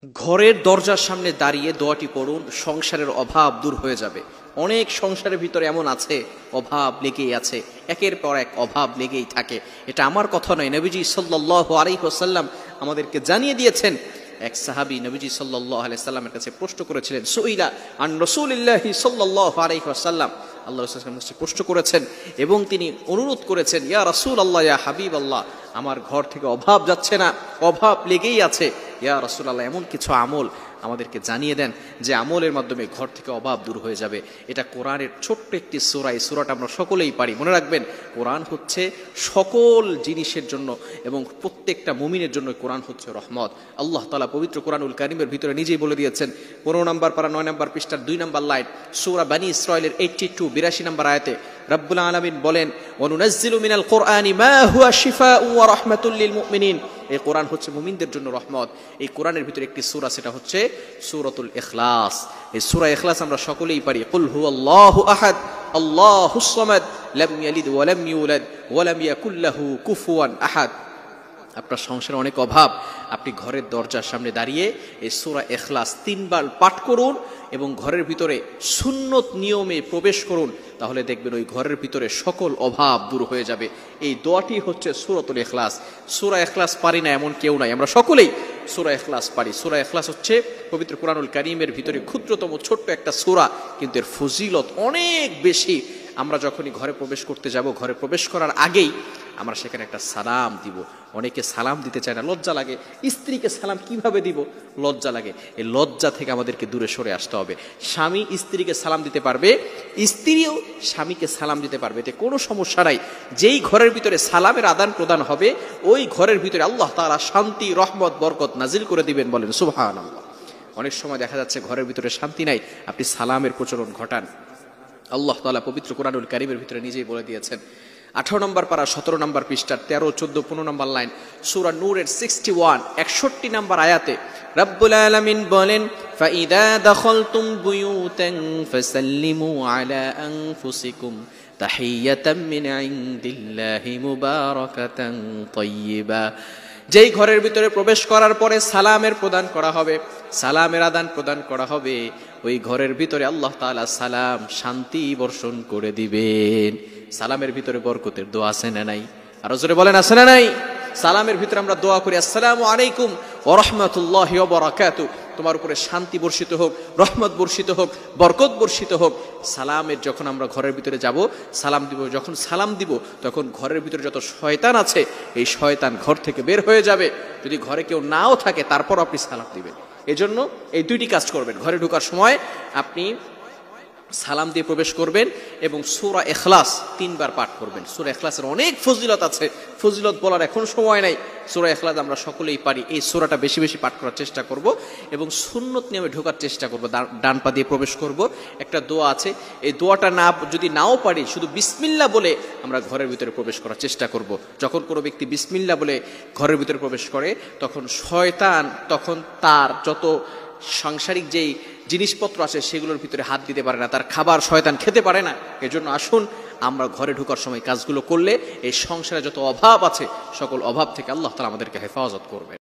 ঘরের দরজার সামনে দাঁড়িয়ে দোয়াটি পড়ুন, সংসারের অভাব দূর হয়ে যাবে। অনেক সংসারের ভিতরে এমন আছে অভাব লেগেই আছে, একের পর এক অভাব লেগেই থাকে। এটা আমার কথা নয়, নবীজি সাল্লাল্লাহু আলাইহি ওয়াসাল্লাম আমাদেরকে জানিয়ে দিয়েছেন। এক সাহাবী নবীজি সাল্লাল্লাহু আলাইহি ওয়াসাল্লামের কাছে প্রশ্ন করেছিলেন, সুইলা আন রাসূলিল্লাহি সাল্লাল্লাহু আলাইহি ওয়াসাল্লাম, আল্লাহ রাসূলের কাছে প্রশ্ন করেছেন এবং তিনি অনুরোধ করেছেন, ইয়া রাসূলুল্লাহ, ইয়া হাবিবাল্লাহ, আমার ঘর থেকে অভাব যাচ্ছে না, অভাব লেগেই আছে। ইয়া রাসূলুল্লাহ, এমন কিছু আমল আমাদেরকে জানিয়ে দেন যে আমলের মাধ্যমে ঘর থেকে অভাব দূর হয়ে যাবে। এটা কোরআনের ছোট্ট একটি সূরা, এই সূরাটা আমরা সকলেই পারি। মনে রাখবেন, কোরআন হচ্ছে সকল জিনিসের জন্য এবং প্রত্যেকটা মুমিনের জন্য কোরআন হচ্ছে রহমত। আল্লাহ তাআলা পবিত্র কোরআনুল কারীমের ভিতরে নিজেই বলে দিয়েছেন, 15 নম্বর পারা 9 নম্বর পৃষ্ঠার 2 নম্বর লাইন, সূরা বনী ইসরাঈলের 82 নম্বর আয়াতে রব্বুল আলামিন বলেন, ওয়া নুনাজ্জিলু মিনাল কুরআনি মা হুয়া শিফাউ ওয়া রাহমাতুল লিল মুমিনিন। এই কোরআন হচ্ছে মুমিনদের জন্য রহমত। এই কোরআনের ভিতরে একটি সূরা, সেটা হচ্ছে সূরাতুল ইখলাস। এই সূরা ইখলাস আমরা সকলেই পারি। কুল হুয়াল্লাহু আহাদ আল্লাহুস সামাদ লাম ইয়ালিদ ওয়া লাম ইউলাদ ওয়া লাম ইয়াকুল লাহু কুফুয়ান আহাদ। আপনার সংসারে অনেক অভাব, আপনি ঘরের দরজার সামনে দাঁড়িয়ে এই সূরা ইখলাস 3 বার পাঠ করুন এবং ঘরের ভিতরে সুন্নত নিয়মে প্রবেশ করুন, তাহলে দেখবেন ওই ঘরের ভিতরে সকল অভাব দূর হয়ে যাবে। এই দোয়াটি হচ্ছে সূরাতুল ইখলাস। সূরা ইখলাস পারি না এমন কেউ নাই, আমরা সকলেই সূরা ইখলাস পারি। সূরা ইখলাস হচ্ছে পবিত্র কোরআনুল কারীমের ভিতরে ক্ষুদ্রতম ছোট্ট একটা সূরা, কিন্তু এর ফজিলত অনেক বেশি। আমরা যখনই ঘরে প্রবেশ করতে যাব, ঘরে প্রবেশ করার আগেই আমরা সেখানে একটা সালাম দিব। অনেকে সালাম দিতে চায় না, লজ্জা লাগে। স্ত্রীকে সালাম কিভাবে দিব, লজ্জা লাগে। এই লজ্জা থেকে আমাদেরকে দূরে সরে আসতে হবে। স্বামী স্ত্রীকে সালাম দিতে পারবে, স্ত্রীও স্বামীকে সালাম দিতে পারবে, এতে কোনো সমস্যা নাই। যেই ঘরের ভিতরে সালামের আদান প্রদান হবে, ওই ঘরের ভিতরে আল্লাহ তাআলা শান্তি, রহমত, বরকত নাজিল করে দিবেন। বলেন সুবহানাল্লাহ। অনেক সময় দেখা যাচ্ছে ঘরের ভিতরে শান্তি নাই, আপনি সালামের প্রচলন ঘটান। আল্লাহ তাআলা পবিত্র কোরআনুল কারীমের ভিতরে নিজেই বলে দিয়েছেন, 18 নম্বর পারা 17 নম্বর পৃষ্ঠার 13, 14, 15 নম্বর লাইন, সূরা নূরের 61 নম্বর আয়াতে রব্বুল আলামিন বলেন, ফাইদা দাখালতুম বুয়ুতান ফাসাল্লিমু আলা আনফুসিকুম তাহিয়াতাম মিন ইনদিল্লাহি মুবারাকাতান তাইয়্যিবা। যেই ঘরের ভিতরে প্রবেশ করার পরে সালামের প্রদান করা হবে, সালামের আদান প্রদান করা হবে, ওই ঘরের ভিতরে আল্লাহ তাআলা সালাম, শান্তি বর্ষণ করে দিবেন। সালামের ভিতরে বরকতের দোয়া আছে না নাই? আর জোরে বলেন, আছে না নাই? সালামের ভিতরে আমরা দোয়া করি, আসসালামু আলাইকুম ওয়া রাহমাতুল্লাহি ওয়া বারাকাতুহু, তোমার উপরে শান্তি বর্ষিত হোক, রহমত বর্ষিত হোক, বরকত বর্ষিত হোক। সালামের যখন আমরা ঘরের ভিতরে যাব, সালাম দিব, যখন সালাম দিব তখন ঘরের ভিতরে যত শয়তান আছে, এই শয়তান ঘর থেকে বের হয়ে যাবে। যদি ঘরে কেউ নাও থাকে তারপর আপনি সালাম দিবেন। এজন্য এই দুইটি কাজ করবেন। ঘরে ঢোকার সময় আপনি সালাম দিয়ে প্রবেশ করবেন এবং সূরা ইখলাস 3 বার পাঠ করবেন। সূরা ইখলাসের অনেক ফজিলত আছে, ফজিলত বলার এখন সময় নাই। সূরা ইখলাস আমরা সকলেই পারি। এই সূরাটা বেশি বেশি পাঠ করার চেষ্টা করব এবং সুন্নত নিয়মে ঢোকার চেষ্টা করব। ডান পা দিয়ে প্রবেশ করব। একটা দোয়া আছে, এই দোয়াটা যদি নাও পারি, শুধু বিসমিল্লাহ বলে আমরা ঘরের ভিতরে প্রবেশ করার চেষ্টা করব। যখন কোনো ব্যক্তি বিসমিল্লাহ বলে ঘরের ভিতরে প্রবেশ করে, তখন শয়তান তার যত সাংসারিক যেই জিনিসপত্র আছে সেগুলোর ভিতরে হাত দিতে পারে না, তার খাবার শয়তান খেতে পারে না। এজন্য আসুন আমরা ঘরে ঢোকার সময় কাজগুলো করলে এই সংসারে যত অভাব আছে সকল অভাব থেকে আল্লাহ তাআলা আমাদেরকে হেফাজত করবে।